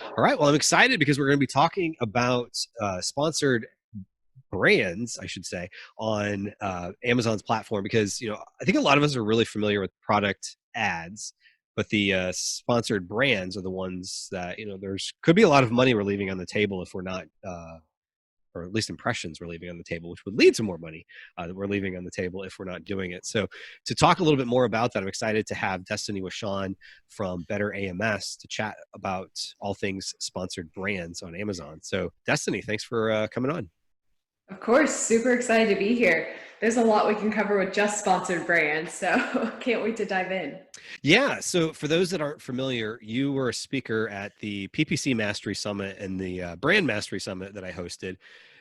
All right. Well, I'm excited because we're going to be talking about sponsored brands, I should say, on Amazon's platform. Because I think a lot of us are really familiar with product ads, but the sponsored brands are the ones that there's could be a lot of money we're leaving on the table if we're not. Or at least impressions we're leaving on the table, which would lead to more money that we're leaving on the table if we're not doing it. So to talk a little bit more about that, I'm excited to have Destaney Wishon from Better AMS to chat about all things sponsored brands on Amazon. So Destaney, thanks for coming on. Of course, super excited to be here. There's a lot we can cover with just sponsored brands, so can't wait to dive in. Yeah. So for those that aren't familiar, you were a speaker at the PPC Mastery Summit and the Brand Mastery Summit that I hosted.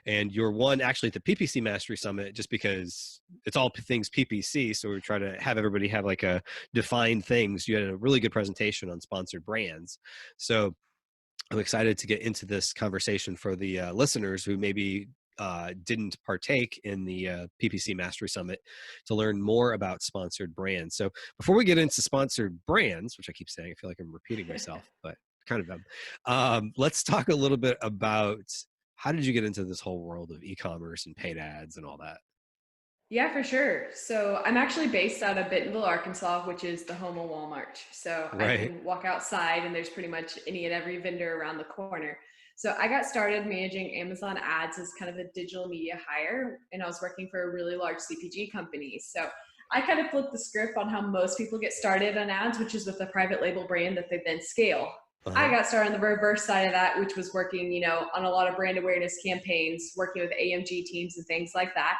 And you're one actually at the PPC Mastery Summit just because it's all things PPC. So we try to have everybody have like a defined things. You had a really good presentation on sponsored brands. So I'm excited to get into this conversation for the listeners who maybe didn't partake in the PPC Mastery Summit to learn more about sponsored brands. So before we get into sponsored brands, which I keep saying, I feel like I'm repeating myself, but kind of let's talk a little bit about how did you get into this whole world of e-commerce and paid ads and all that? Yeah, for sure. So I'm actually based out of Bentonville, Arkansas, which is the home of Walmart. So I Right. can walk outside and there's pretty much any and every vendor around the corner. So I got started managing Amazon ads as kind of a digital media hire, and I was working for a really large CPG company. So I kind of flipped the script on how most people get started on ads, which is with a private label brand that they then scale. I Uh-huh. got started on the reverse side of that, which was working, on a lot of brand awareness campaigns, working with AMG teams and things like that.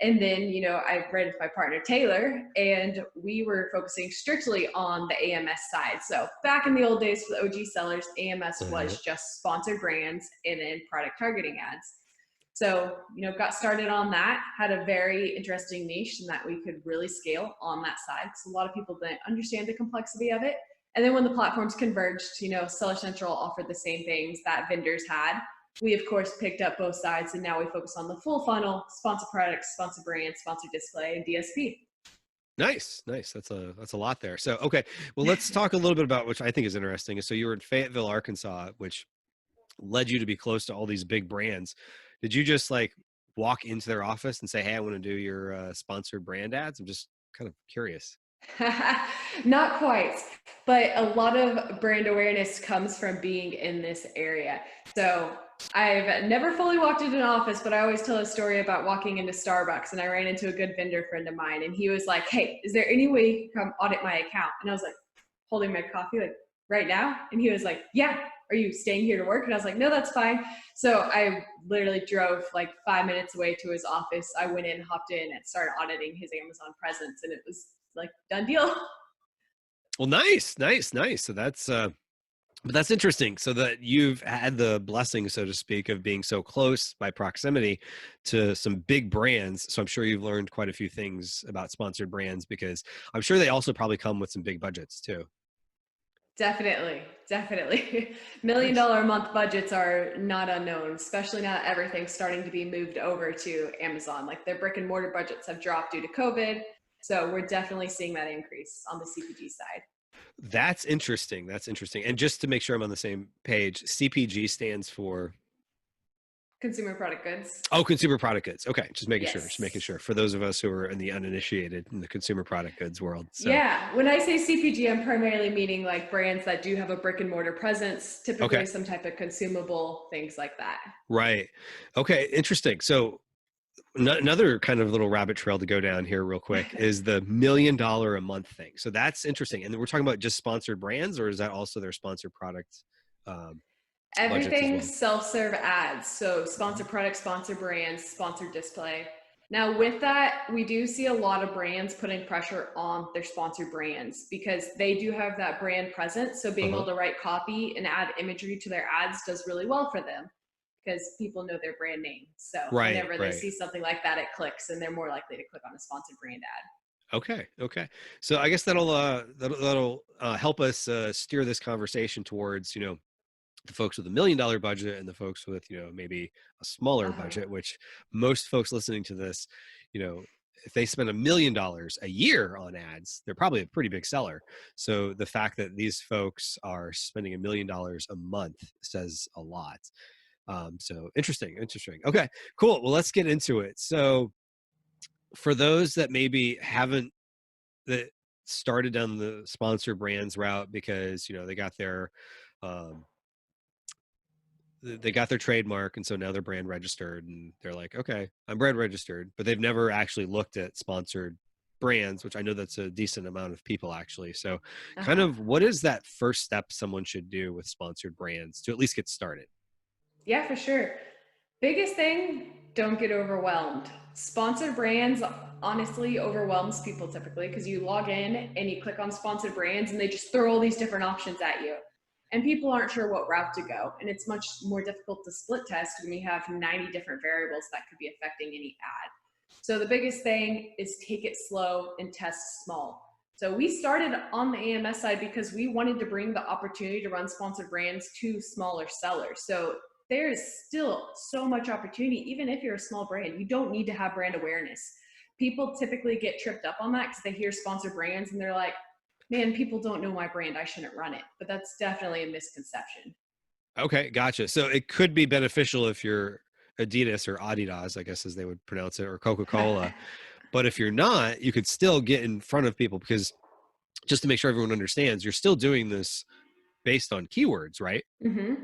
And then, I read with my partner Taylor, and we were focusing strictly on the AMS side. So back in the old days for the OG sellers, AMS Uh-huh. was just sponsored brands and then product targeting ads. So, got started on that, had a very interesting niche and that we could really scale on that side because a lot of people didn't understand the complexity of it. And then when the platforms converged, Seller Central offered the same things that vendors had. We of course picked up both sides, and now we focus on the full funnel: sponsor products, sponsor brands, sponsor display, and DSP. Nice, nice. That's a lot there. So okay, well let's talk a little bit about which I think is interesting. So you were in Fayetteville, Arkansas, which led you to be close to all these big brands. Did you just like walk into their office and say, "Hey, I want to do your sponsored brand ads"? I'm just kind of curious. Not quite, but a lot of brand awareness comes from being in this area. So I've never fully walked into an office, but I always tell a story about walking into Starbucks, and I ran into a good vendor friend of mine, and he was like, "Hey, is there any way you can come audit my account?" And I was like, holding my coffee, like, right now? And he was like, "Yeah. Are you staying here to work?" And I was like, "No, that's fine." So I literally drove like 5 minutes away to his office. I went in, hopped in, and started auditing his Amazon presence, and it was like done deal. Well, nice, nice, nice. So but that's interesting. So that you've had the blessing, so to speak, of being so close by proximity to some big brands. So I'm sure you've learned quite a few things about sponsored brands because I'm sure they also probably come with some big budgets too. Definitely, definitely. Million Nice. dollar a month budgets are not unknown, especially now everything's starting to be moved over to Amazon. Like their brick and mortar budgets have dropped due to COVID. So we're definitely seeing that increase on the CPG side. That's interesting. That's interesting. And just to make sure I'm on the same page, CPG stands for Consumer product goods. consumer product goods. Okay, just making sure. Just making Yes. sure for those of us who are in the uninitiated in the consumer product goods world. So Yeah. When I say CPG, I'm primarily meaning like brands that do have a brick and mortar presence, okay, typically some type of consumable, things like that. right. Okay, interesting. So another kind of little rabbit trail to go down here real quick is the $1 million a month thing. So that's interesting. And we're talking about just sponsored brands, or is that also their sponsored product um, budgets as Everything well? self-serve ads. So sponsor products, sponsor brands, sponsor display. Now with that, we do see a lot of brands putting pressure on their sponsored brands because they do have that brand presence. So being Uh-huh. able to write copy and add imagery to their ads does really well for them because people know their brand name. So Right, whenever they right. see something like that, it clicks and they're more likely to click on a sponsored brand ad. Okay, okay. So I guess that'll help us steer this conversation towards, the folks with $1 million budget and the folks with maybe a smaller Uh-huh. budget, which most folks listening to this, you know if they spend $1 million a year on ads, they're probably a pretty big seller. So the fact that these folks are spending $1 million a month says a lot. So interesting. Okay, cool. Well, let's get into it. So for those that maybe haven't that started down the sponsor brands route because, you know, they got their trademark, and so now they're brand registered, and they're like, okay, I'm brand registered, but they've never actually looked at sponsored brands, which I know that's a decent amount of people actually. So kind of what is that first step someone should do with sponsored brands to at least get started? Yeah, for sure. Biggest thing, don't get overwhelmed. Sponsored brands honestly overwhelms people typically because you log in and you click on sponsored brands and they just throw all these different options at you. And people aren't sure what route to go. And it's much more difficult to split test when you have 90 different variables that could be affecting any ad. So the biggest thing is take it slow and test small. So we started on the AMS side because we wanted to bring the opportunity to run sponsored brands to smaller sellers. So there's still so much opportunity, even if you're a small brand. You don't need to have brand awareness. People typically get tripped up on that because they hear sponsored brands and they're like, man, people don't know my brand, I shouldn't run it. But that's definitely a misconception. Okay, gotcha. So it could be beneficial if you're Adidas or Adidas, I guess as they would pronounce it, or Coca-Cola. But if you're not, you could still get in front of people, because just to make sure everyone understands, you're still doing this based on keywords, right? Mm-hmm.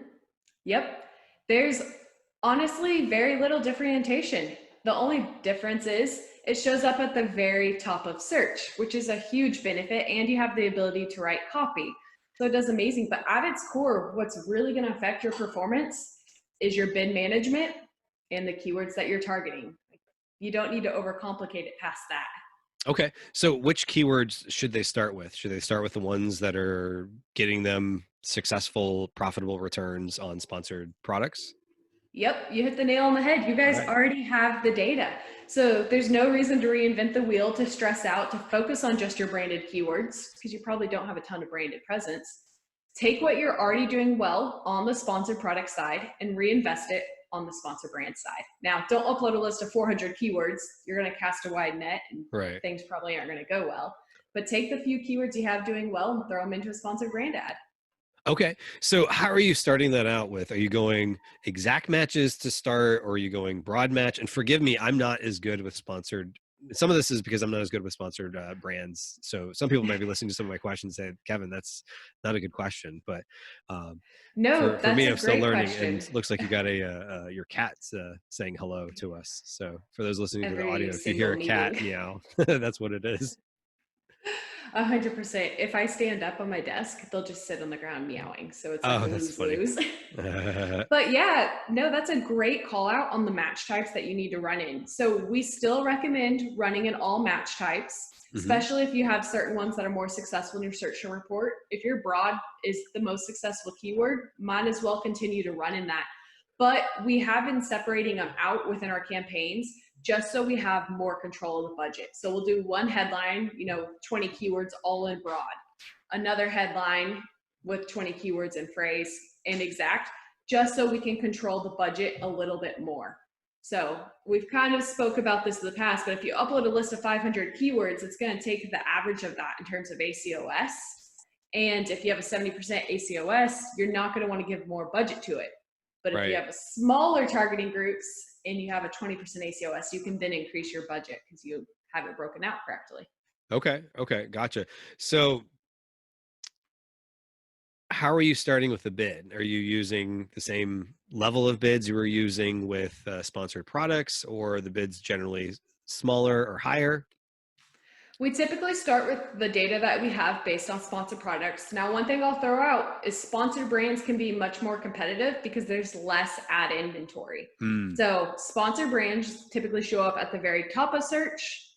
Yep. There's honestly very little differentiation. The only difference is it shows up at the very top of search, which is a huge benefit, and you have the ability to write copy. So it does amazing. But at its core, what's really going to affect your performance is your bid management and the keywords that you're targeting. You don't need to overcomplicate it past that. Okay. So which keywords should they start with? Should they start with the ones that are getting them successful, profitable returns on sponsored products? Yep, you hit the nail on the head. You guys already have the data. So there's no reason to reinvent the wheel, to stress out, to focus on just your branded keywords, because you probably don't have a ton of branded presence. Take what you're already doing well on the sponsored product side and reinvest it on the sponsor brand side. Now, don't upload a list of 400 keywords. You're going to cast a wide net and things probably aren't going to go well. But take the few keywords you have doing well and throw them into a sponsored brand ad. Okay. So how are you starting that out with? Are you going exact matches to start, or are you going broad match? And forgive me, I'm not as good with sponsored. Some of this is because I'm not as good with sponsored brands. So some people might be listening to some of my questions and say, Kevin, that's not a good question. But no, for me, that's I'm a still great learning. question. And it looks like you got your cat's saying hello to us. So for those listening to the Every audio, if you single hear a cat meeting. meow, that's what it is. 100%. If I stand up on my desk, they'll just sit on the ground meowing. So it's like a lose-lose. But yeah, no, that's a great call out on the match types that you need to run in. So we still recommend running in all match types, especially if you have certain ones that are more successful in your search and report. If your broad is the most successful keyword, might as well continue to run in that. But we have been separating them out within our campaigns just so we have more control of the budget. So we'll do one headline, 20 keywords all in broad, another headline with 20 keywords and phrase and exact, just so we can control the budget a little bit more. So we've kind of spoke about this in the past, but if you upload a list of 500 keywords, it's going to take the average of that in terms of ACOS. And if you have a 70% ACOS, you're not going to want to give more budget to it. But if you have a smaller targeting groups and you have a 20% ACOS, you can then increase your budget because you have it broken out correctly. Okay. Gotcha. So how are you starting with the bid? Are you using the same level of bids you were using with sponsored products, or are the bids generally smaller or higher? We typically start with the data that we have based on sponsored products. Now, one thing I'll throw out is sponsored brands can be much more competitive because there's less ad inventory. So sponsored brands typically show up at the very top of search,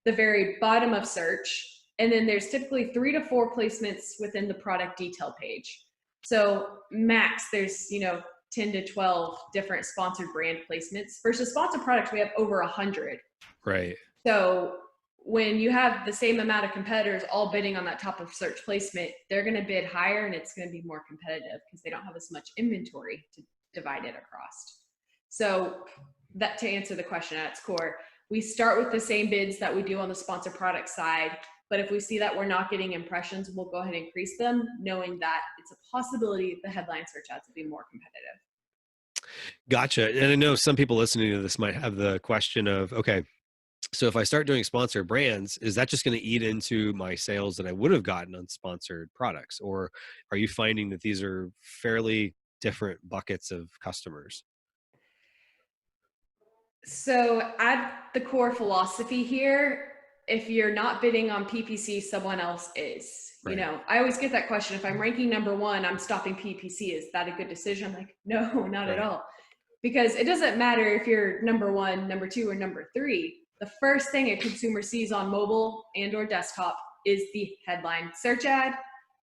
the very bottom of search, and then there's typically 3 to 4 placements within the product detail page. So max, there's 10 to 12 different sponsored brand placements versus sponsored products. We have over 100. Right. So when you have the same amount of competitors all bidding on that top of search placement, they're going to bid higher and it's going to be more competitive because they don't have as much inventory to divide it across. So that, to answer the question at its core, We start with the same bids that we do on the sponsored product side. But if we see that we're not getting impressions, we'll go ahead and increase them, knowing that it's a possibility the headline search ads will be more competitive. Gotcha. And I know some people listening to this might have the question of, okay, so if I start doing sponsored brands, is that just going to eat into my sales that I would have gotten on sponsored products? Or are you finding that these are fairly different buckets of customers? So at the core philosophy here, if you're not bidding on PPC, someone else is. You Right. know, I always get that question. If I'm ranking number one, I'm stopping PPC. Is that a good decision? I'm like, no, not at Right. all. Because it doesn't matter if you're number one, number two, or number three. The first thing a consumer sees on mobile and or desktop is the headline search ad,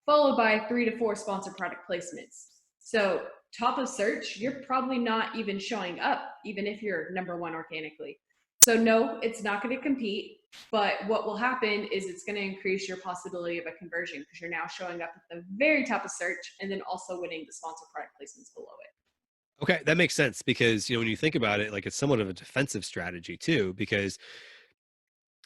followed by 3 to 4 sponsored product placements. So top of search, you're probably not even showing up, even if you're number one organically. So no, it's not going to compete. But what will happen is it's going to increase your possibility of a conversion because you're now showing up at the very top of search and then also winning the sponsored product placements below it. Okay, that makes sense because, when you think about it, like it's somewhat of a defensive strategy too, because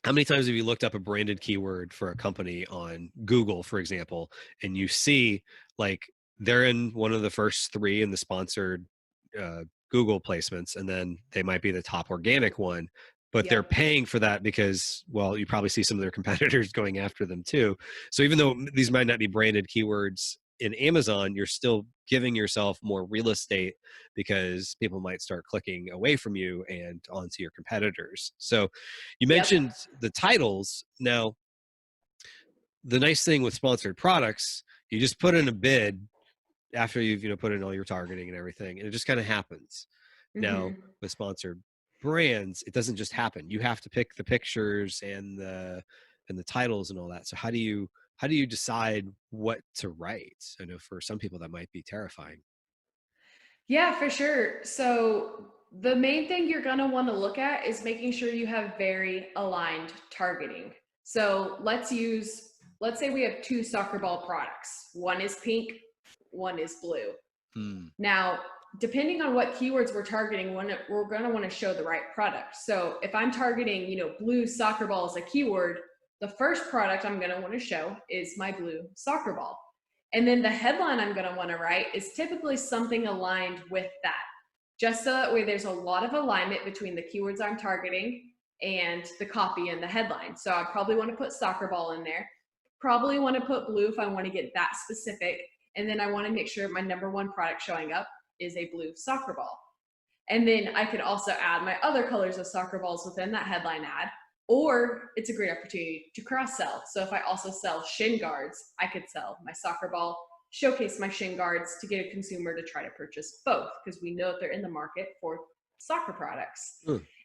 how many times have you looked up a branded keyword for a company on Google, for example, and you see like they're in one of the first three in the sponsored uh, Google placements, and then they might be the top organic one, but they're Yep. paying for that because, well, you probably see some of their competitors going after them too. So even though these might not be branded keywords in Amazon, you're still giving yourself more real estate because people might start clicking away from you and onto your competitors. So you mentioned Yep. the titles. Now, the nice thing with sponsored products, you just put in a bid after you've put in all your targeting and everything, and it just kind of happens. Now, Mm-hmm. with sponsored brands, it doesn't just happen. You have to pick the pictures and the titles and all that. So how do you decide what to write? I know for some people that might be terrifying. Yeah, for sure. So the main thing you're going to want to look at is making sure you have very aligned targeting. So let's say we have 2 soccer ball products. One is pink, one is blue. Hmm. Now, depending on what keywords we're targeting, we're going to want to show the right product. So if I'm targeting, blue soccer ball as a keyword, the first product I'm going to want to show is my blue soccer ball. And then the headline I'm going to want to write is typically something aligned with that, just so that way there's a lot of alignment between the keywords I'm targeting and the copy and the headline. So I probably want to put soccer ball in there, probably want to put blue if I want to get that specific. And then I want to make sure my number one product showing up is a blue soccer ball. And then I could also add my other colors of soccer balls within that headline ad, or it's a great opportunity to cross sell. So if I also sell shin guards, I could sell my soccer ball, showcase my shin guards to get a consumer to try to purchase both because we know that they're in the market for soccer products.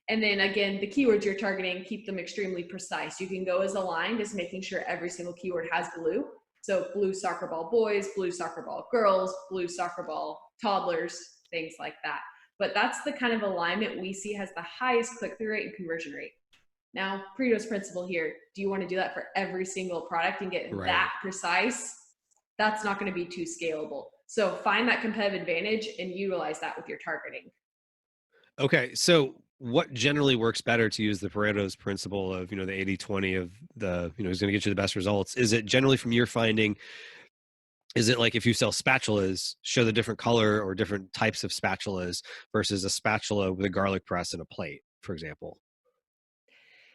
And then again, the keywords you're targeting, keep them extremely precise. You can go as aligned as making sure every single keyword has blue. So blue soccer ball boys, blue soccer ball girls, blue soccer ball toddlers, things like that. But that's the kind of alignment we see has the highest click-through rate and conversion rate. Now, Pareto's principle here, do you want to do that for every single product and get that precise? That's not going to be too scalable. So find that competitive advantage and utilize that with your targeting. Okay, so what generally works better to use the Pareto's principle of, the 80-20 of the, who's going to get you the best results? Is it generally from your finding, is it like if you sell spatulas, show the different color or different types of spatulas versus a spatula with a garlic press and a plate, for example?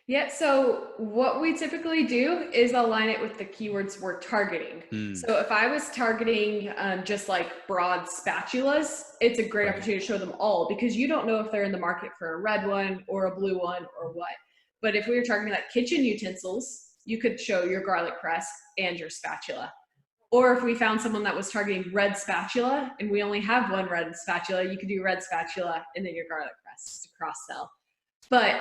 Yeah, so what we typically do is align it with the keywords we're targeting. Hmm. So if I was targeting just like broad spatulas, it's a great Right. opportunity to show them all because you don't know if they're in the market for a red one or a blue one or what. But if we were targeting like kitchen utensils, you could show your garlic press and your spatula. Or if we found someone that was targeting red spatula and we only have one red spatula, you could do red spatula and then your garlic press to cross sell. But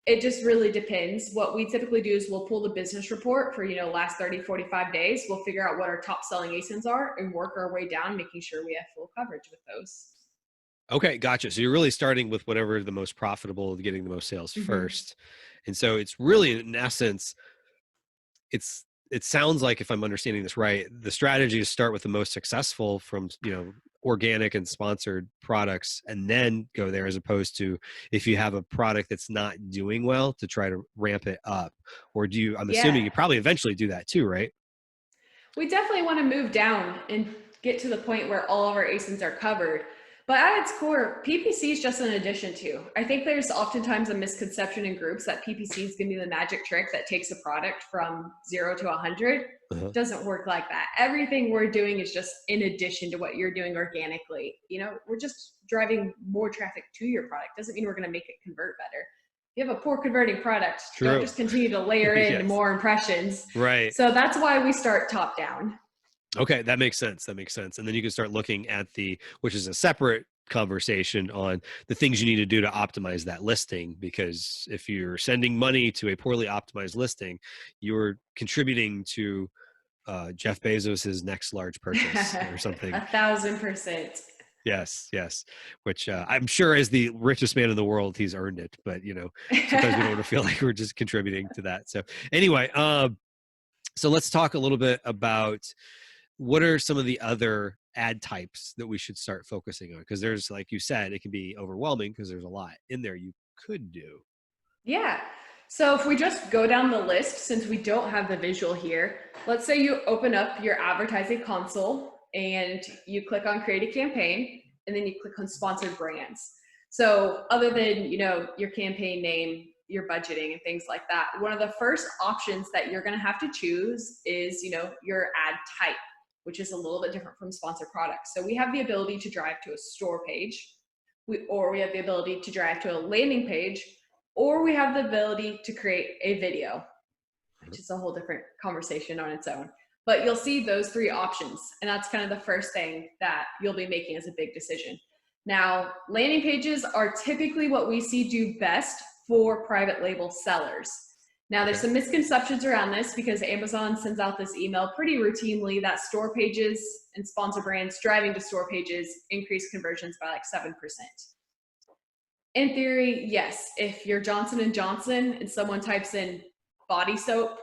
it just really depends. What we typically do is we'll pull the business report for, last 30, 45 days. We'll figure out what our top selling ASINs are and work our way down, making sure we have full coverage with those. Okay, gotcha. So you're really starting with whatever the most profitable, getting the most sales first. And so it's really, in essence, it sounds like, if I'm understanding this right, the strategy is start with the most successful from, organic and sponsored products and then go there, as opposed to if you have a product that's not doing well to try to ramp it up? Or do you, I'm assuming Yeah. you probably eventually do that too, right? We definitely want to move down and get to the point where all of our ASINs are covered. But at its core, PPC is just an addition to. I think there's oftentimes a misconception in groups that PPC is going to be the magic trick that takes a product from 0 to 100. Uh-huh. Doesn't work like that. Everything we're doing is just in addition to what you're doing organically. We're just driving more traffic to your product. Doesn't mean we're going to make it convert better. If you have a poor converting product, True. don't just continue to layer in Yes. more impressions. Right. So that's why we start top down. Okay, that makes sense. That makes sense. And then you can start looking at which is a separate conversation on the things you need to do to optimize that listing, because if you're sending money to a poorly optimized listing, you're contributing to Jeff Bezos's next large purchase or something. 1,000%. Yes, yes. Which I'm sure, as the richest man in the world, he's earned it. But sometimes we don't want to feel like we're just contributing to that. So anyway, so let's talk a little bit about what are some of the other ad types that we should start focusing on? Because there's, like you said, it can be overwhelming because there's a lot in there you could do. Yeah. So if we just go down the list, since we don't have the visual here, let's say you open up your advertising console and you click on create a campaign, and then you click on sponsored brands. So other than, your campaign name, your budgeting and things like that, one of the first options that you're going to have to choose is, your ad type, which is a little bit different from sponsored products. So we have the ability to drive to a store page, or we have the ability to drive to a landing page, or we have the ability to create a video, which is a whole different conversation on its own. But you'll see those three options, and that's kind of the first thing that you'll be making as a big decision. Now, landing pages are typically what we see do best for private label sellers. Now, there's some misconceptions around this because Amazon sends out this email pretty routinely that store pages and sponsor brands driving to store pages increase conversions by like 7%. In theory, yes, if you're Johnson & Johnson and someone types in body soap,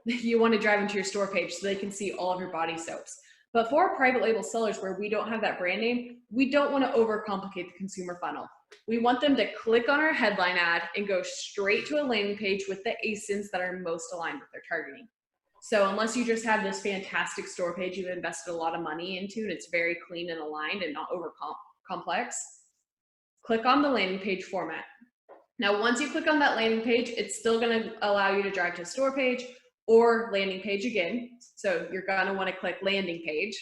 you want to drive them to your store page so they can see all of your body soaps. But for private label sellers where we don't have that brand name, we don't want to overcomplicate the consumer funnel. We want them to click on our headline ad and go straight to a landing page with the ASINs that are most aligned with their targeting. So unless you just have this fantastic store page you've invested a lot of money into and it's very clean and aligned and not over complex, click on the landing page format. Now, once you click on that landing page, it's still going to allow you to drive to a store page or landing page again. So you're going to want to click landing page.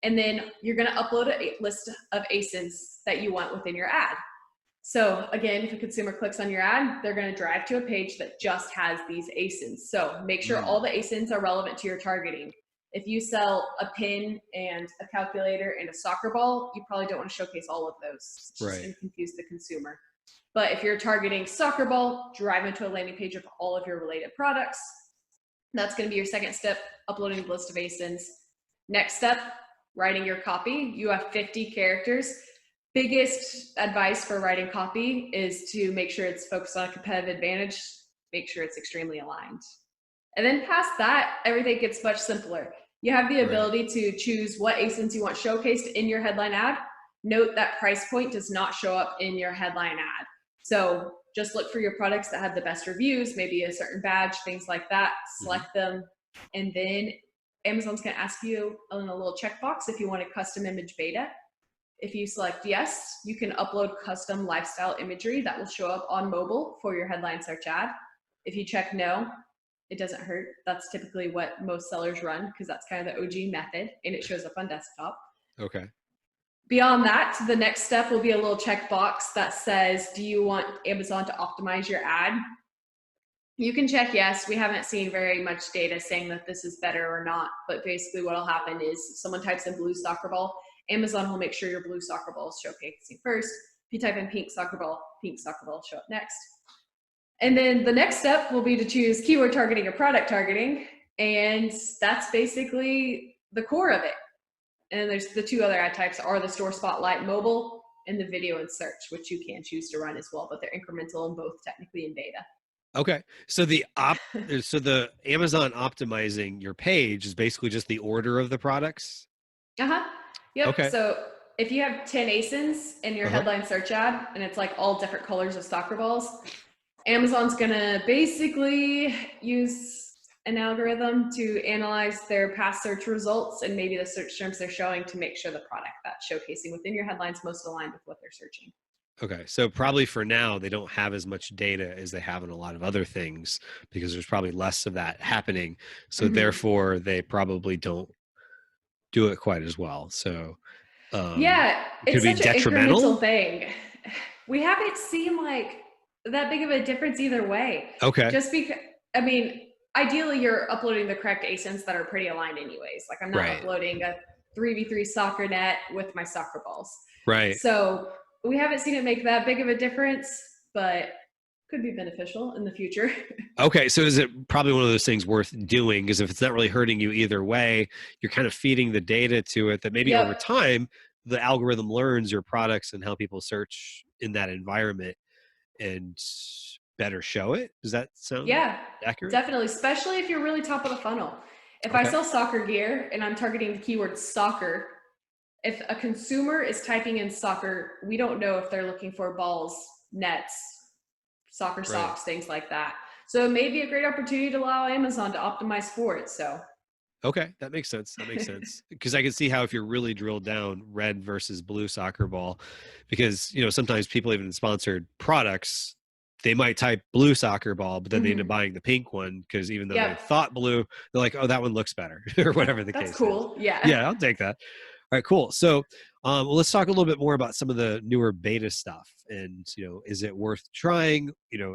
And then you're going to upload a list of ASINs that you want within your ad. So again, if a consumer clicks on your ad, they're going to drive to a page that just has these ASINs. So make sure all the ASINs are relevant to your targeting. If you sell a pin and a calculator and a soccer ball, you probably don't want to showcase all of those. It's just going to confuse the consumer. But if you're targeting soccer ball, drive into a landing page of all of your related products. That's going to be your second step, uploading the list of ASINs. Next step, writing your copy. You have 50 characters. Biggest advice for writing copy is to make sure it's focused on a competitive advantage, make sure it's extremely aligned. And then past that, everything gets much simpler. You have the ability to choose what ASINs you want showcased in your headline ad. Note that price point does not show up in your headline ad. So just look for your products that have the best reviews, maybe a certain badge, things like that, select them. And then Amazon's going to ask you in a little checkbox if you want a custom image beta. If you select yes, you can upload custom lifestyle imagery that will show up on mobile for your headline search ad. If you check no, it doesn't hurt. That's typically what most sellers run because that's kind of the OG method and it shows up on desktop. Okay. Beyond that, the next step will be a little checkbox that says, do you want Amazon to optimize your ad? You can check yes. We haven't seen very much data saying that this is better or not, but basically what will happen is if someone types in blue soccer ball, Amazon will make sure your blue soccer ball is showcasing first. If you type in pink soccer ball will show up next. And then the next step will be to choose keyword targeting or product targeting. And that's basically the core of it. And there's the two other ad types are the store spotlight mobile and the video and search, which you can choose to run as well, but they're incremental and both technically in beta. Okay. So the Amazon optimizing your page is basically just the order of the products? Yep. Okay. So if you have 10 ASINs in your headline search ad and it's like all different colors of soccer balls, Amazon's gonna basically use an algorithm to analyze their past search results and maybe the search terms they're showing to make sure the product that's showcasing within your headlines most aligned with what they're searching. Okay. So probably for now, they don't have as much data as they have in a lot of other things because there's probably less of that happening. So therefore they probably don't do it quite as well. So yeah, it could it's be such an detrimental incremental thing. We haven't seen like that big of a difference either way. Okay. Just because, I mean, ideally you're uploading the correct ASINs that are pretty aligned anyways. Like I'm not uploading a 3v3 soccer net with my soccer balls. Right. So we haven't seen it make that big of a difference, but could be beneficial in the future. Okay. So is it probably one of those things worth doing? Because if it's not really hurting you either way, you're kind of feeding the data to it that maybe over time, the algorithm learns your products and how people search in that environment and better show it. Does that sound accurate? Definitely, especially if you're really top of the funnel. If I sell soccer gear and I'm targeting the keyword soccer, if a consumer is typing in soccer, we don't know if they're looking for balls, nets, soccer socks, things like that. So it may be a great opportunity to allow Amazon to optimize for it. So okay, that makes sense. That makes sense. Because I can see how if you're really drilled down, red versus blue soccer ball, because sometimes people even in sponsored products, they might type blue soccer ball, but then they end up buying the pink one because even though they thought blue, they're like, oh, that one looks better, or whatever the case is. That's cool. Yeah, I'll take that. All right, cool. So well, let's talk a little bit more about some of the newer beta stuff. And, is it worth trying,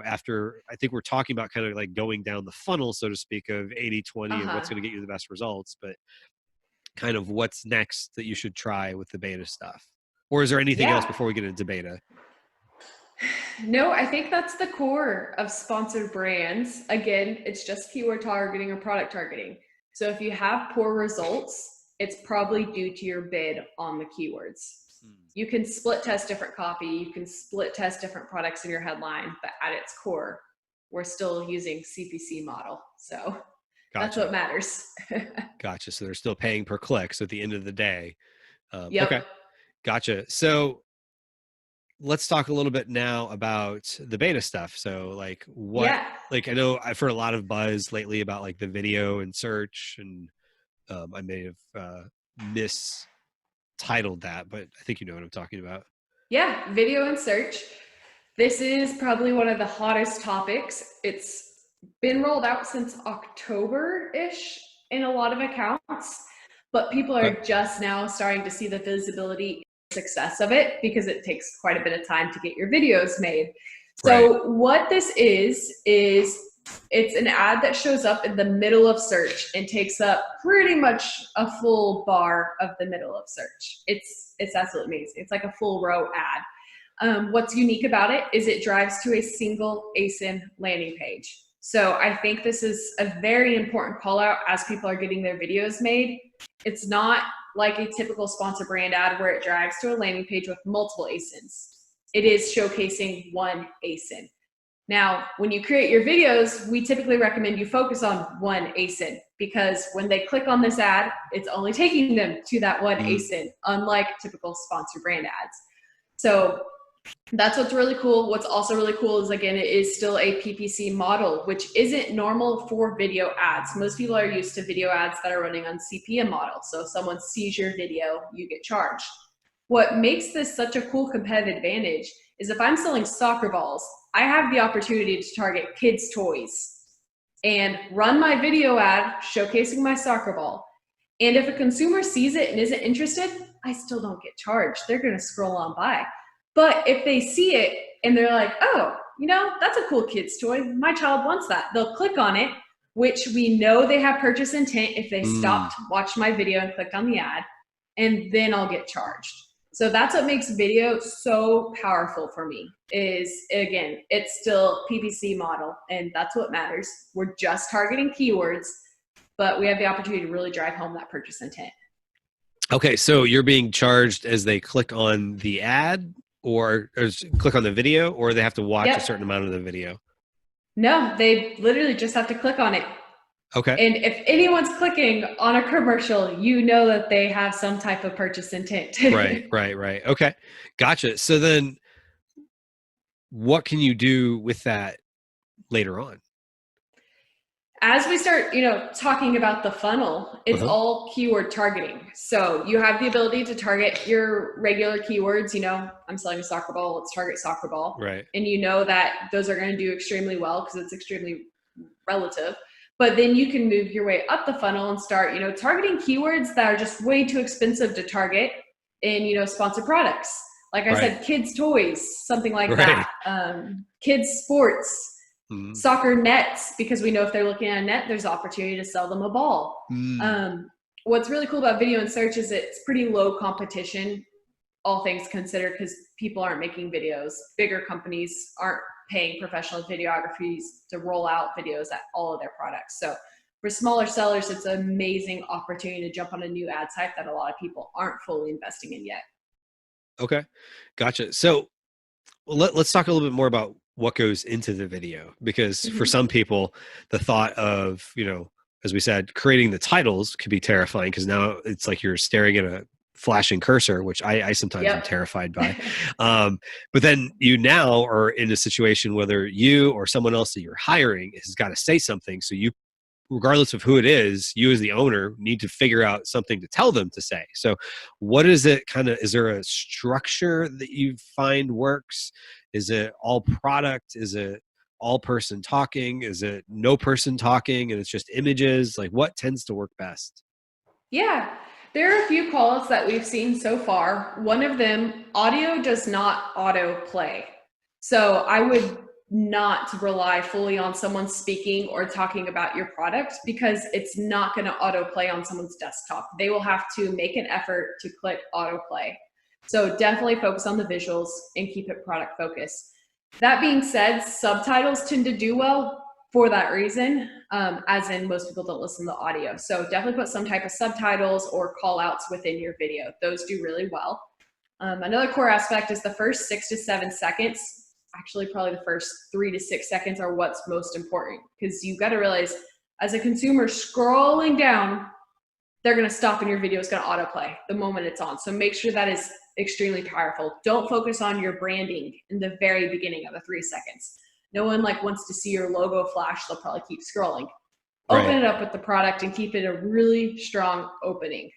after I think we're talking about kind of like going down the funnel, so to speak, of 80-20 and what's going to get you the best results, but kind of what's next that you should try with the beta stuff? Or is there anything else before we get into beta? No, I think that's the core of sponsored brands. Again, it's just keyword targeting or product targeting. So if you have poor results, it's probably due to your bid on the keywords. You can split test different copy, you can split test different products in your headline, but at its core, we're still using CPC model. So that's what matters. Gotcha. So they're still paying per click. So at the end of the day, okay, gotcha. So let's talk a little bit now about the beta stuff. So like like I know I've heard a lot of buzz lately about like the video and search, and I may have mistitled that, but I think you know what I'm talking about. Yeah, video and search. This is probably one of the hottest topics. It's been rolled out since October-ish in a lot of accounts, but people are just now starting to see the visibility success of it because it takes quite a bit of time to get your videos made. So what this is it's an ad that shows up in the middle of search and takes up pretty much a full bar of the middle of search. It's absolutely amazing. It's like a full row ad. What's unique about it is it drives to a single ASIN landing page. So I think this is a very important call out as people are getting their videos made. It's not like a typical sponsor brand ad where it drives to a landing page with multiple ASINs. It is showcasing one ASIN. Now, when you create your videos, we typically recommend you focus on one ASIN because when they click on this ad, it's only taking them to that one ASIN, unlike typical sponsor brand ads. So that's what's really cool. What's also really cool is, again, it is still a PPC model, which isn't normal for video ads. Most people are used to video ads that are running on CPM model. So if someone sees your video, you get charged. What makes this such a cool competitive advantage is if I'm selling soccer balls, I have the opportunity to target kids' toys and run my video ad showcasing my soccer ball. And if a consumer sees it and isn't interested, I still don't get charged. They're going to scroll on by. But if they see it and they're like, oh, that's a cool kid's toy. My child wants that. They'll click on it, which we know they have purchase intent if they stopped, watched my video and clicked on the ad, and then I'll get charged. So that's what makes video so powerful for me is, again, it's still PPC model, and that's what matters. We're just targeting keywords, but we have the opportunity to really drive home that purchase intent. Okay, so you're being charged as they click on the ad or click on the video, or they have to watch a certain amount of the video? No, they literally just have to click on it. Okay. And if anyone's clicking on a commercial, you know that they have some type of purchase intent. Right. Okay. Gotcha. So then what can you do with that later on? As we start, talking about the funnel, it's Uh-huh. all keyword targeting. So you have the ability to target your regular keywords. I'm selling a soccer ball. Let's target soccer ball. Right. And you know that those are going to do extremely well because it's extremely relative. But then you can move your way up the funnel and start, targeting keywords that are just way too expensive to target in, sponsored products. Like I Right. said, kids' toys, something like Right. that. Kids' sports, Mm. soccer nets, because we know if they're looking at a net, there's opportunity to sell them a ball. What's really cool about video and search is it's pretty low competition, all things considered, because people aren't making videos. Bigger companies aren't paying professional videographers to roll out videos at all of their products. So for smaller sellers, it's an amazing opportunity to jump on a new ad type that a lot of people aren't fully investing in yet. Okay. Gotcha. So let's talk a little bit more about what goes into the video, because for some people, the thought of, as we said, creating the titles could be terrifying because now it's like you're staring at a flashing cursor, which I sometimes am terrified by. But then you now are in a situation whether you or someone else that you're hiring has got to say something. So you, regardless of who it is, you as the owner need to figure out something to tell them to say. So what is it is there a structure that you find works? Is it all product? Is it all person talking? Is it no person talking and it's just images? Like what tends to work best? Yeah, there are a few calls that we've seen so far. One of them, audio does not auto play. So I would not rely fully on someone speaking or talking about your product because it's not going to auto play on someone's desktop. They will have to make an effort to click auto play. So definitely focus on the visuals and keep it product focused. That being said, subtitles tend to do well for that reason, as in most people don't listen to audio. So definitely put some type of subtitles or call outs within your video. Those do really well. Another core aspect is the first 6 to 7 seconds. Actually, probably the first 3 to 6 seconds are what's most important because you've got to realize as a consumer scrolling down, they're going to stop and your video is going to autoplay the moment it's on. So make sure that is extremely powerful. Don't focus on your branding in the very beginning of the 3 seconds. No one wants to see your logo flash. They'll probably keep scrolling. Open it up with the product and keep it a really strong opening.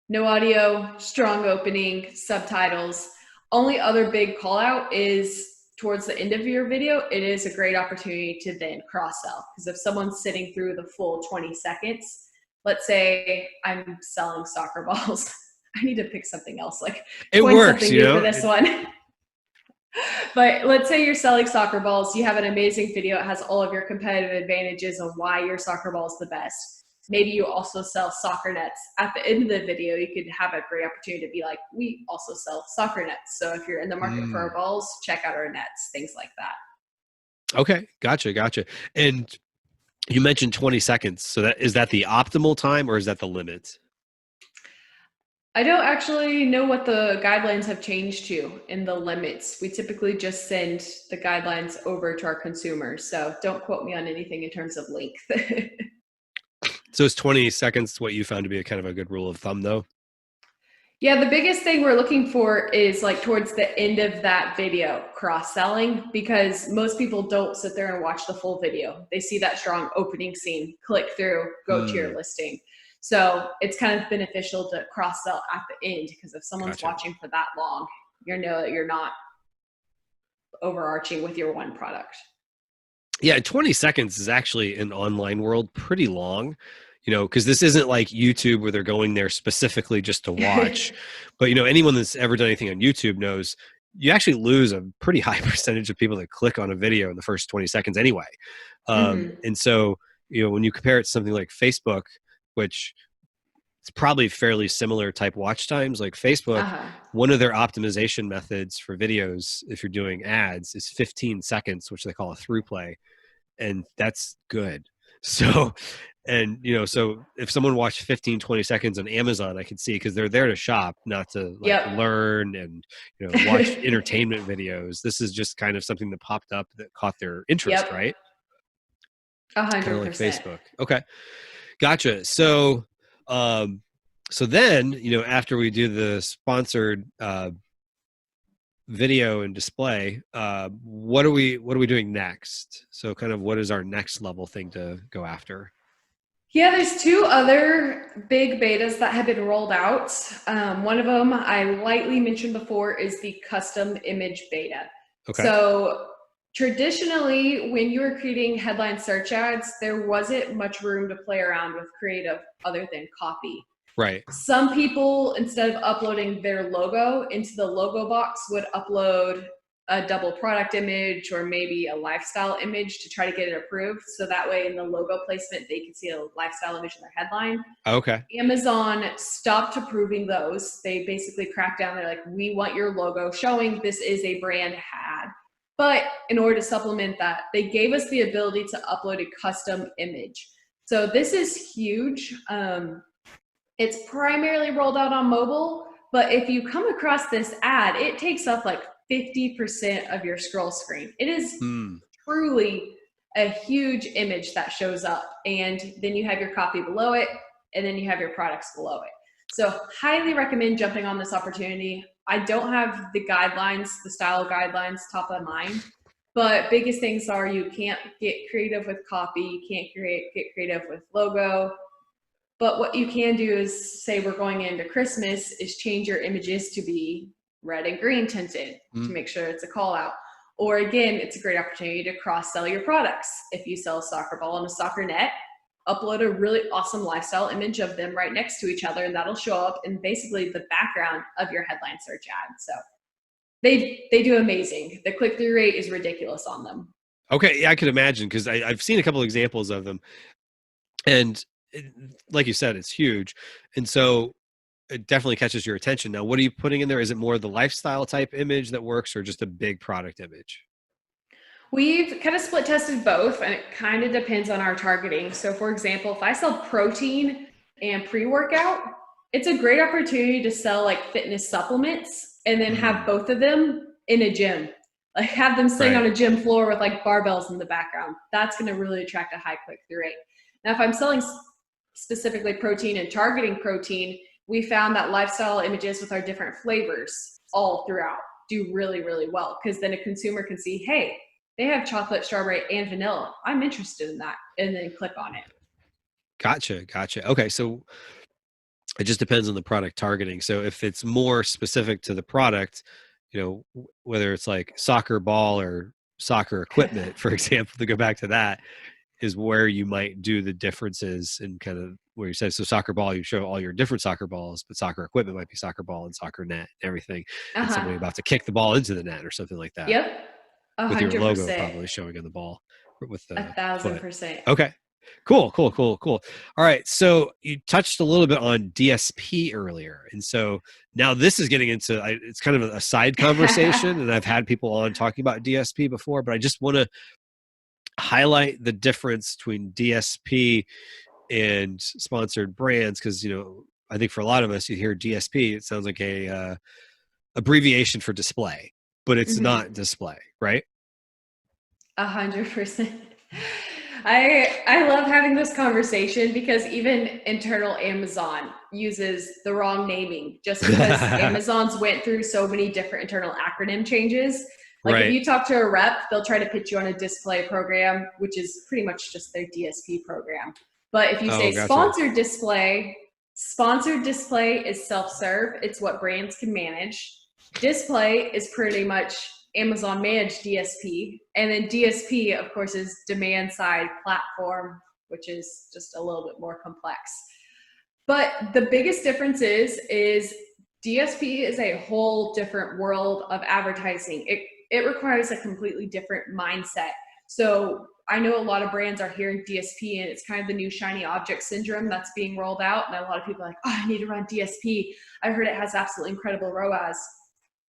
No audio, strong opening, subtitles. Only other big call out is towards the end of your video. It is a great opportunity to then cross sell because if someone's sitting through the full 20 seconds, let's say I'm selling soccer balls. I need to pick something else. It works, something new for this one. But let's say you're selling soccer balls. You have an amazing video. It has all of your competitive advantages of why your soccer ball is the best. Maybe you also sell soccer nets. At the end of the video, you could have a great opportunity to be like, we also sell soccer nets. So if you're in the market for our balls, check out our nets, things like that. Okay. Gotcha. And you mentioned 20 seconds. So is that the optimal time or is that the limit? I don't actually know what the guidelines have changed to in the limits. We typically just send the guidelines over to our consumers. So don't quote me on anything in terms of length. So is 20 seconds what you found to be a kind of a good rule of thumb though? Yeah, the biggest thing we're looking for is towards the end of that video, cross-selling, because most people don't sit there and watch the full video. They see that strong opening scene, click through, go to your listing. So it's kind of beneficial to cross-sell at the end because if someone's watching for that long, you know that you're not overarching with your one product. Yeah, 20 seconds is actually in online world pretty long, because this isn't like YouTube where they're going there specifically just to watch. But, anyone that's ever done anything on YouTube knows you actually lose a pretty high percentage of people that click on a video in the first 20 seconds anyway. And so, when you compare it to something like Facebook, which it's probably fairly similar type watch times, like Facebook, one of their optimization methods for videos, if you're doing ads, is 15 seconds, which they call a through play. And that's good. So, and so if someone watched 15, 20 seconds on Amazon, I can see, because they're there to shop, not to learn and, watch entertainment videos. This is just kind of something that popped up that caught their interest, right? Kind of like 100%. Facebook. Okay. Gotcha. So then, after we do the sponsored video and display, what are we doing next? So kind of what is our next level thing to go after? Yeah, there's two other big betas that have been rolled out. One of them I lightly mentioned before is the custom image beta. Okay. So traditionally, when you were creating headline search ads, there wasn't much room to play around with creative other than copy. Right. Some people, instead of uploading their logo into the logo box, would upload a double product image or maybe a lifestyle image to try to get it approved. So that way in the logo placement, they can see a lifestyle image in their headline. Okay. Amazon stopped approving those. They basically cracked down. They're like, we want your logo showing this is a brand ad. But in order to supplement that, they gave us the ability to upload a custom image. So this is huge. It's primarily rolled out on mobile, but if you come across this ad, it takes up like 50% of your scroll screen. It is truly a huge image that shows up. And then you have your copy below it, and then you have your products below it. So highly recommend jumping on this opportunity. I don't have the guidelines, the style guidelines top of mind, but biggest things are you can't get creative with copy, you can't get creative with logo. But what you can do is say we're going into Christmas is change your images to be red and green tinted to make sure it's a call out. Or again, it's a great opportunity to cross sell your products. If you sell a soccer ball and a soccer net, upload a really awesome lifestyle image of them right next to each other, and that'll show up in basically the background of your headline search ad. So they do amazing. The click-through rate is ridiculous on them. Okay, yeah, I could imagine because I've seen a couple of examples of them, and like you said, it's huge, and so it definitely catches your attention. Now, what are you putting in there? Is it more the lifestyle type image that works, or just a big product image? We've kind of split tested both, and it kind of depends on our targeting. So for example, if I sell protein and pre-workout, it's a great opportunity to sell like fitness supplements and then have both of them in a gym. Like have them sitting on a gym floor with like barbells in the background. That's going to really attract a high click-through rate. Now, if I'm selling specifically protein and targeting protein, we found that lifestyle images with our different flavors all throughout do really, really well, because then a consumer can see, hey, they have chocolate, strawberry, and vanilla. I'm interested in that, and then click on it. Gotcha. Okay, so it just depends on the product targeting. So if it's more specific to the product, whether it's like soccer ball or soccer equipment, for example, to go back to that, is where you might do the differences in kind of where you said, so soccer ball, you show all your different soccer balls, but soccer equipment might be soccer ball and soccer net and everything. And somebody about to kick the ball into the net or something like that. Yep. 100%. With your logo probably showing on the ball with the 1,000%. Okay. Cool. All right. So you touched a little bit on DSP earlier. And so now this is getting into, it's kind of a side conversation and I've had people on talking about DSP before, but I just want to highlight the difference between DSP and sponsored brands. Cause I think for a lot of us, you hear DSP, it sounds like a abbreviation for display, but it's not display, right? 100%. I love having this conversation because even internal Amazon uses the wrong naming just because Amazon's went through so many different internal acronym changes. Like if you talk to a rep, they'll try to pitch you on a display program, which is pretty much just their DSP program. But if you say sponsored display is self-serve. It's what brands can manage. Display is pretty much Amazon managed DSP. And then DSP, of course, is demand side platform, which is just a little bit more complex. But the biggest difference is DSP is a whole different world of advertising. It requires a completely different mindset. So I know a lot of brands are hearing DSP and it's kind of the new shiny object syndrome that's being rolled out. And a lot of people are like, oh, I need to run DSP. I heard it has absolutely incredible ROAS.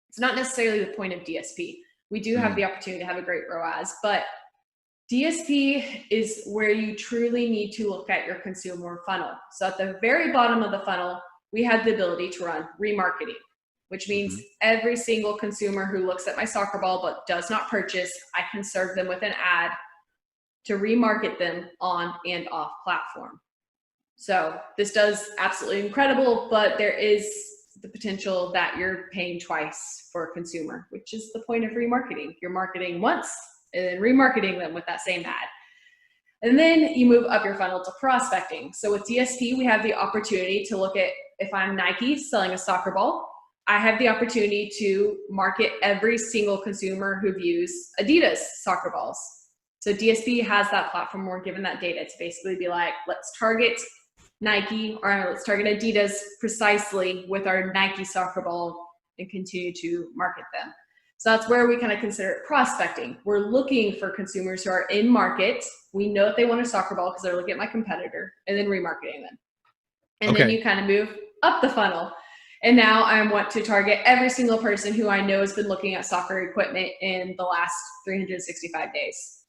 It's not necessarily the point of DSP. We do have the opportunity to have a great ROAS, but DSP is where you truly need to look at your consumer funnel. So at the very bottom of the funnel, we have the ability to run remarketing, which means every single consumer who looks at my soccer ball but does not purchase, I can serve them with an ad to remarket them on and off platform. So this does absolutely incredible, but there is the potential that you're paying twice for a consumer, which is the point of remarketing. You're marketing once and then remarketing them with that same ad. And then you move up your funnel to prospecting. So with DSP, we have the opportunity to look at, if I'm Nike selling a soccer ball, I have the opportunity to market every single consumer who views Adidas soccer balls. So DSP has that platform. We're given that data to basically be like, let's target Nike, or let's target Adidas precisely with our Nike soccer ball and continue to market them. So that's where we kind of consider it prospecting. We're looking for consumers who are in market. We know that they want a soccer ball because they're looking at my competitor, and then remarketing them. And then you kind of move up the funnel. And now I want to target every single person who I know has been looking at soccer equipment in the last 365 days.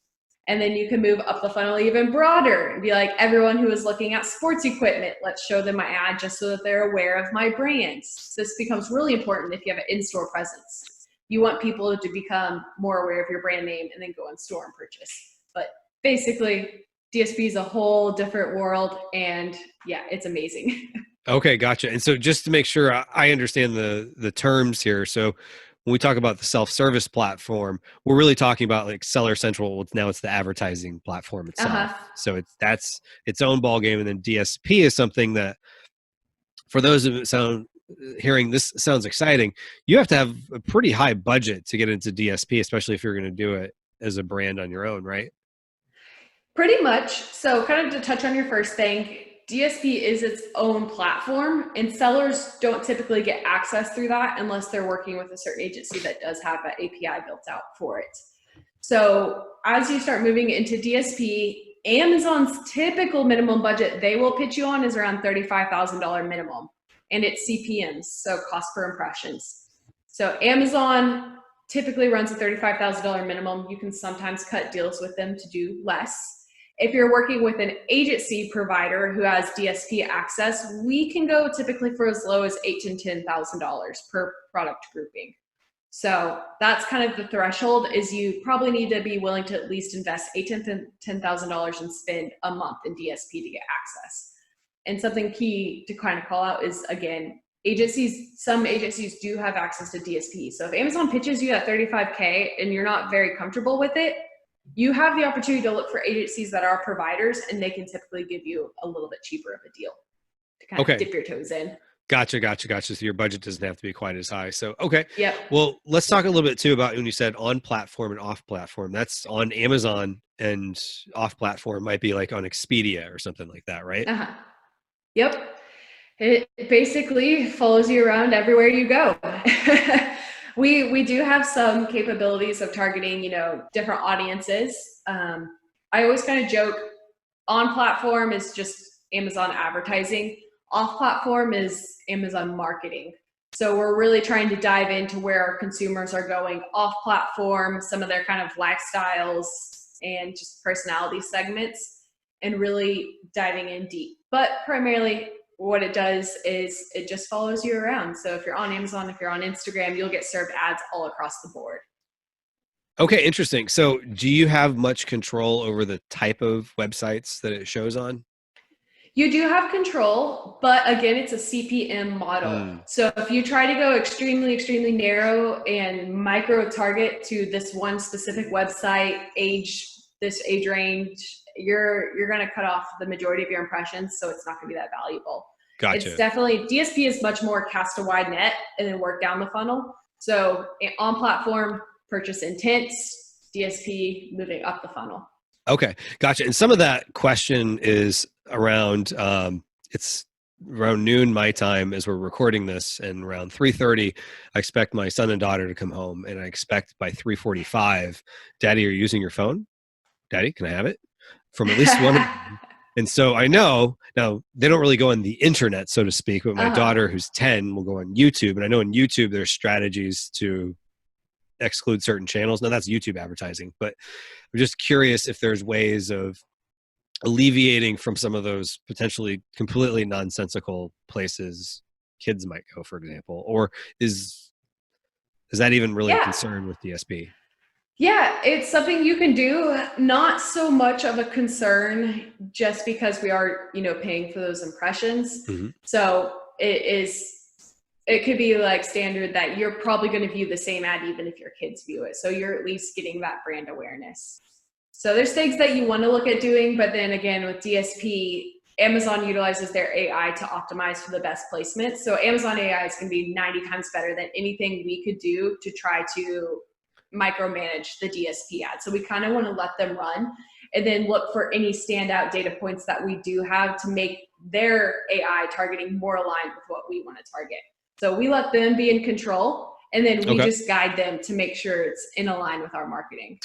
And then you can move up the funnel even broader and be like, everyone who is looking at sports equipment, let's show them my ad just so that they're aware of my brands. This becomes really important if you have an in-store presence. You want people to become more aware of your brand name and then go in store and purchase. But basically, DSP is a whole different world, and yeah, it's amazing. Okay, gotcha. And so just to make sure I understand the terms here. So when we talk about the self-service platform, we're really talking about like Seller Central. Now it's the advertising platform itself. So that's its own ball game. And then DSP is something that, for those of you hearing this sounds exciting, you have to have a pretty high budget to get into DSP, especially if you're going to do it as a brand on your own, right? Pretty much. So kind of to touch on your first thing, DSP is its own platform, and sellers don't typically get access through that unless they're working with a certain agency that does have an API built out for it. So as you start moving into DSP, Amazon's typical minimum budget they will pitch you on is around $35,000 minimum, and it's CPMs, so cost per impressions. So Amazon typically runs a $35,000 minimum. You can sometimes cut deals with them to do less. If you're working with an agency provider who has DSP access, we can go typically for as low as $8,000 to $10,000 per product grouping. So that's kind of the threshold, is you probably need to be willing to at least invest $8,000 to $10,000 and spend a month in DSP to get access. And something key to kind of call out is, again, some agencies do have access to DSP. So if Amazon pitches you at $35K and you're not very comfortable with it, you have the opportunity to look for agencies that are providers, and they can typically give you a little bit cheaper of a deal to kind of dip your toes in. Gotcha. So your budget doesn't have to be quite as high. So, okay. Yep. Well, let's talk a little bit too about when you said on platform and off platform. That's on Amazon, and off platform might be like on Expedia or something like that, right? Yep. It basically follows you around everywhere you go. We do have some capabilities of targeting, different audiences. I always kind of joke, on platform is just Amazon advertising. Off platform is Amazon marketing. So we're really trying to dive into where our consumers are going off platform, some of their kind of lifestyles and just personality segments, and really diving in deep. But primarily, what it does is it just follows you around. So if you're on Amazon, if you're on Instagram, you'll get served ads all across the board. Okay, interesting. So do you have much control over the type of websites that it shows on? You do have control, but again, it's a CPM model. So if you try to go extremely, extremely narrow and micro target to this one specific website, this age range, you're going to cut off the majority of your impressions, so it's not going to be that valuable. Gotcha. It's definitely, DSP is much more cast a wide net and then work down the funnel. So on platform, purchase intents, DSP, moving up the funnel. Okay, gotcha. And some of that question is around, it's around noon my time as we're recording this, and around 3:30, I expect my son and daughter to come home, and I expect by 3:45, Daddy, are you using your phone? Daddy, can I have it? From at least one of them. And so I know, now they don't really go on the internet, so to speak, but my daughter, who's 10, will go on YouTube. And I know in YouTube, there's strategies to exclude certain channels. Now that's YouTube advertising, but I'm just curious if there's ways of alleviating from some of those potentially completely nonsensical places kids might go, for example, or is that even really a concern with DSP? Yeah, it's something you can do. Not so much of a concern just because we are, paying for those impressions. Hmm. So it could be like standard that you're probably going to view the same ad even if your kids view it. So you're at least getting that brand awareness. So there's things that you want to look at doing, but then again, with DSP, Amazon utilizes their AI to optimize for the best placement. So Amazon AI is going to be 90 times better than anything we could do to try to micromanage the DSP ad. So we kind of want to let them run and then look for any standout data points that we do have to make their AI targeting more aligned with what we want to target. So we let them be in control, and then we just guide them to make sure it's in line with our marketing.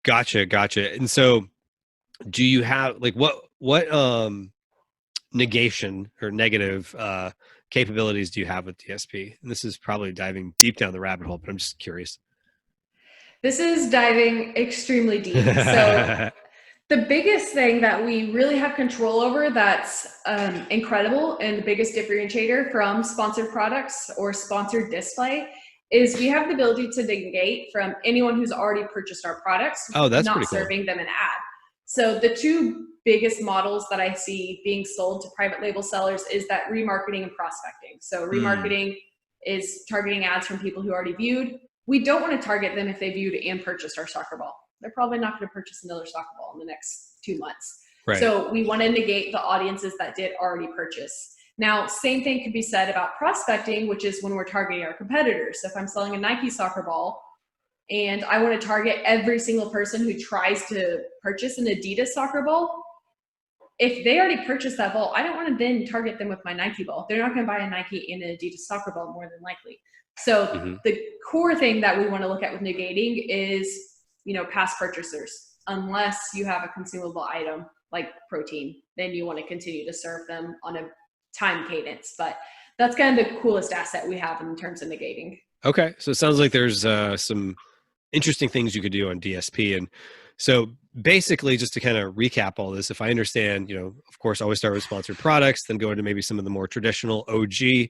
Gotcha. And so do you have like what negation or negative capabilities do you have with DSP? And this is probably diving deep down the rabbit hole, but I'm just curious. This is diving extremely deep. So the biggest thing that we really have control over that's incredible and the biggest differentiator from sponsored products or sponsored display is we have the ability to negate from anyone who's already purchased our products, that's not pretty cool. serving them an ad. So the two biggest models that I see being sold to private label sellers is that remarketing and prospecting. So remarketing is targeting ads from people who already viewed. We don't want to target them if they viewed and purchased our soccer ball. They're probably not going to purchase another soccer ball in the next 2 months. Right. So we want to negate the audiences that did already purchase. Now, same thing could be said about prospecting, which is when we're targeting our competitors. So if I'm selling a Nike soccer ball and I want to target every single person who tries to purchase an Adidas soccer ball, if they already purchased that ball, I don't want to then target them with my Nike ball. They're not going to buy a Nike and an Adidas soccer ball more than likely. So the core thing that we want to look at with negating is, past purchasers. Unless you have a consumable item like protein, then you want to continue to serve them on a time cadence. But that's kind of the coolest asset we have in terms of negating. Okay. So it sounds like there's some interesting things you could do on DSP. And so basically, just to kind of recap all this, if I understand, of course, always start with sponsored products, then go into maybe some of the more traditional OG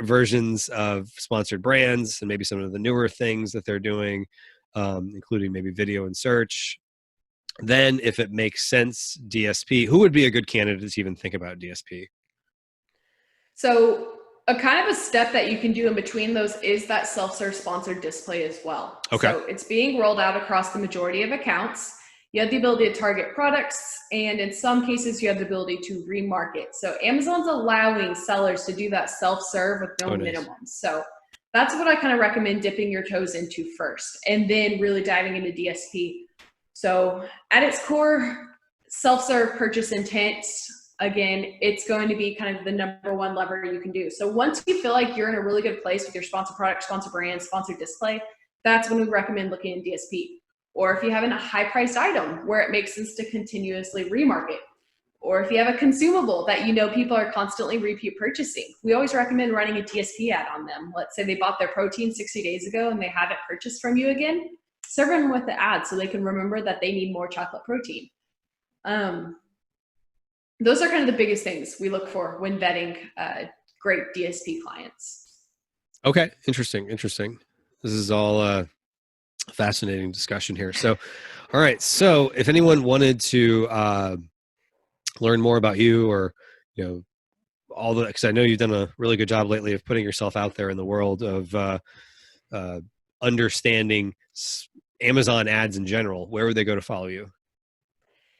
versions of sponsored brands, and maybe some of the newer things that they're doing, including maybe video and search. Then, if it makes sense, DSP, who would be a good candidate to even think about DSP? So a kind of a step that you can do in between those is that self-serve sponsored display as well. Okay. So it's being rolled out across the majority of accounts. You have the ability to target products, and in some cases you have the ability to remarket. So Amazon's allowing sellers to do that self-serve with no minimums. So that's what I kind of recommend dipping your toes into first, and then really diving into DSP. So at its core, self-serve purchase intent, again, it's going to be kind of the number one lever you can do. So once you feel like you're in a really good place with your sponsored product, sponsored brand, sponsored display, that's when we recommend looking at DSP. Or if you have a high-priced item where it makes sense to continuously remarket. Or if you have a consumable that people are constantly repeat purchasing, we always recommend running a DSP ad on them. Let's say they bought their protein 60 days ago and they haven't purchased from you again, serve them with the ad so they can remember that they need more chocolate protein. Those are kind of the biggest things we look for when vetting great DSP clients. Okay. Interesting. This is all fascinating discussion here. So, all right. So if anyone wanted to learn more about you, or, because I know you've done a really good job lately of putting yourself out there in the world of understanding Amazon ads in general, where would they go to follow you?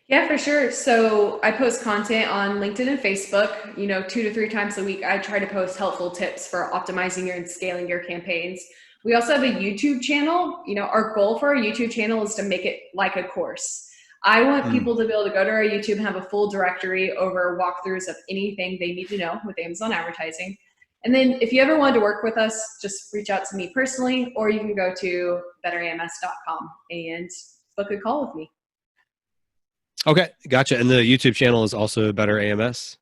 Yeah, for sure. So I post content on LinkedIn and Facebook, 2 to 3 times a week. I try to post helpful tips for optimizing and scaling your campaigns. We also have a YouTube channel. Our goal for our YouTube channel is to make it like a course. I want people to be able to go to our YouTube and have a full directory over walkthroughs of anything they need to know with Amazon advertising. And then if you ever wanted to work with us, just reach out to me personally, or you can go to betterams.com and book a call with me. Okay, gotcha. And the YouTube channel is also Better AMS?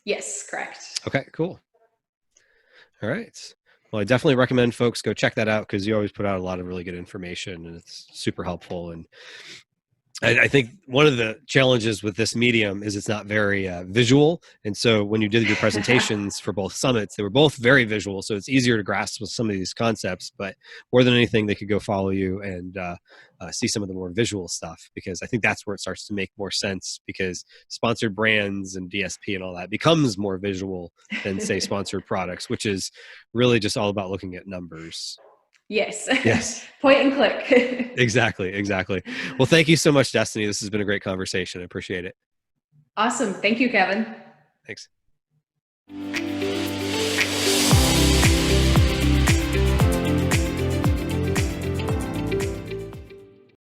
Yes, correct. Okay, cool. All right. Well, I definitely recommend folks go check that out, because you always put out a lot of really good information and it's super helpful. And I think one of the challenges with this medium is it's not very visual. And so when you did your presentations for both summits, they were both very visual. So it's easier to grasp with some of these concepts, but more than anything, they could go follow you and see some of the more visual stuff, because I think that's where it starts to make more sense, because sponsored brands and DSP and all that becomes more visual than, say, sponsored products, which is really just all about looking at numbers. Yes. Yes. Point and click. Exactly. Well, thank you so much, Destaney. This has been a great conversation. I appreciate it. Awesome. Thank you, Kevin. Thanks.